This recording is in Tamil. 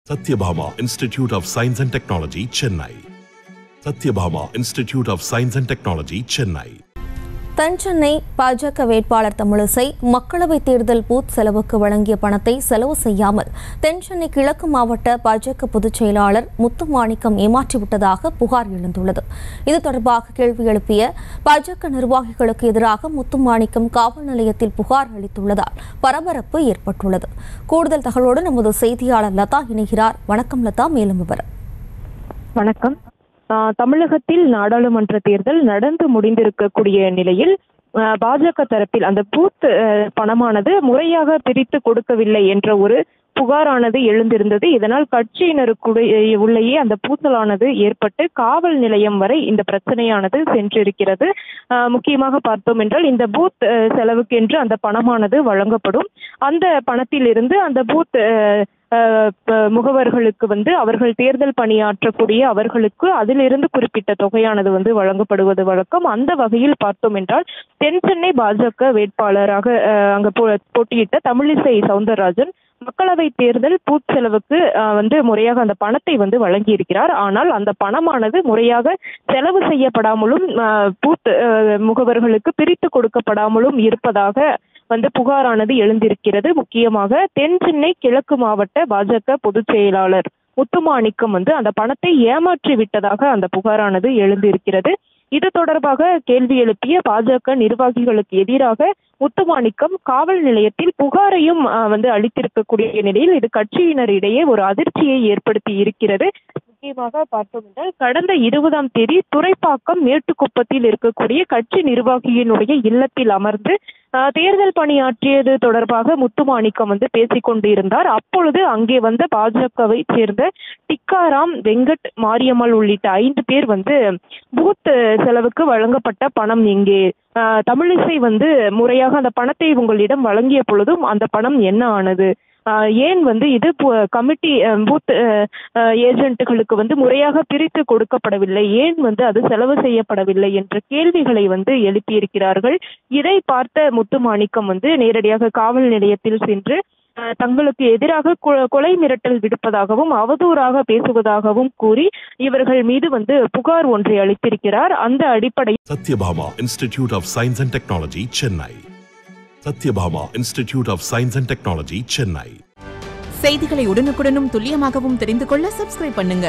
Satyabhama Institute of Science and Technology, Chennai. Satyabhama Institute of Science and Technology, Chennai. தென்சென்னை பாஜக வேட்பாளர் தமிழிசை மக்களவைத் தேர்தல் பூத் செலவுக்கு வழங்கிய பணத்தை செலவு செய்யாமல் தென்சென்னை கிழக்கு மாவட்ட பாஜக பொதுச் செயலாளர் முத்துமாணிக்கம் ஏமாற்றிவிட்டதாக புகார் எழுந்துள்ளது. இது தொடர்பாக கேள்வி எழுப்பிய பாஜக நிர்வாகிகளுக்கு எதிராக முத்துமாணிக்கம் காவல் நிலையத்தில் புகார் அளித்துள்ளதால் பரபரப்பு ஏற்பட்டுள்ளது. கூடுதல் தகவலோடு நமது செய்தியாளர் லதா இணைகிறார். வணக்கம் லதா, மேலும் விவரம். வணக்கம். தமிழகத்தில் நாடாளுமன்ற தேர்தல் நடந்து முடிந்திருக்கக்கூடிய நிலையில் பாஜக தரப்பில் அந்த பூத் பணமானது முறையாக பிரித்து கொடுக்கவில்லை என்ற ஒரு புகாரானது எழுந்திருந்தது. இதனால் கட்சியினருக்குள்ளேயே அந்த பூசலானது ஏற்பட்டு காவல் நிலையம் வரை இந்த பிரச்சனையானது சென்றிருக்கிறது. முக்கியமாக பார்த்தோம் என்றால் இந்த பூத் செலவுக்கு என்று அந்த பணமானது வழங்கப்படும். அந்த பணத்திலிருந்து அந்த பூத் முகவர்களுக்கு அவர்கள் தேர்தல் பணியாற்றக்கூடிய அவர்களுக்கு அதிலிருந்து குறிப்பிட்ட தொகையானது வழங்கப்படுவது வழக்கம். அந்த வகையில் பார்த்தோம் என்றால் தென்சென்னை பாஜக வேட்பாளராக அங்கு போட்டியிட்ட தமிழிசை சவுந்தரராஜன் மக்களவை தேர்தல் பூத் செலவுக்கு முறையாக அந்த பணத்தை வழங்கி இருக்கிறார். ஆனால் அந்த பணமானது முறையாக செலவு செய்யப்படாமலும் பூத் முகவர்களுக்கு பிரித்து கொடுக்கப்படாமலும் இருப்பதாக புகாரானது எழுந்திருக்கிறது. முக்கியமாக தென்சென்னை கிழக்கு மாவட்ட பாஜக பொதுச் செயலாளர் முத்துமாணிக்கம் அந்த பணத்தை ஏமாற்றி விட்டதாக அந்த புகாரானது எழுந்திருக்கிறது. இது தொடர்பாக கேள்வி எழுப்பிய பாஜக நிர்வாகிகளுக்கு எதிராக முத்துமாணிக்கம் காவல் நிலையத்தில் புகாரையும் அளித்திருக்கக்கூடிய நிலையில் இது கட்சியினரிடையே ஒரு அதிர்ச்சியை ஏற்படுத்தி இருக்கிறது. முக்கியமாக பார்த்தோம் என்றால் கடந்த 20ஆம் தேதி துறைப்பாக்கம் மேட்டுக்குப்பத்தில் இருக்கக்கூடிய கட்சி நிர்வாகியினுடைய இல்லத்தில் அமர்ந்து தேர்தல் பணியாற்றியது தொடர்பாக முத்துமாணிக்கம் பேசிக் கொண்டிருந்தார். அப்பொழுது அங்கே வந்த பாஜகவை சேர்ந்த டிக்காராம், வெங்கட், மாரியம்மாள் உள்ளிட்ட 5 பேர் பூத் செலவுக்கு வழங்கப்பட்ட பணம் எங்கே, தமிழிசை முறையாக அந்த பணத்தை உங்களிடம் வழங்கிய பொழுதும் அந்த பணம் என்ன ஆனது, ஏன் இது கமிட்டி பூத் ஏஜென்ட்டுகளுக்கு முறையாக பிரித்து கொடுக்கப்படவில்லை, ஏன் அது செலவு செய்யப்படவில்லை என்ற கேள்விகளை எழுப்பியிருக்கிறார்கள். இதை பார்த்த முத்துமாணிக்கம் நேரடியாக காவல் நிலையத்தில் சென்று தங்களுக்கு எதிராக கொலை மிரட்டல் விடுப்பதாகவும் அவதூறாக பேசுவதாகவும் கூறி இவர்கள் மீது புகார் ஒன்றை அளித்திருக்கிறார். அந்த அடிப்படையில் Satyabhama Institute of Science and Technology, Chennai. Satyabhama Institute of Science and Technology, Chennai. செய்திகளை உடனுக்குடனும் துல்லியமாகவும் தெரிந்து கொள்ள சப்ஸ்கிரைப் பண்ணுங்க.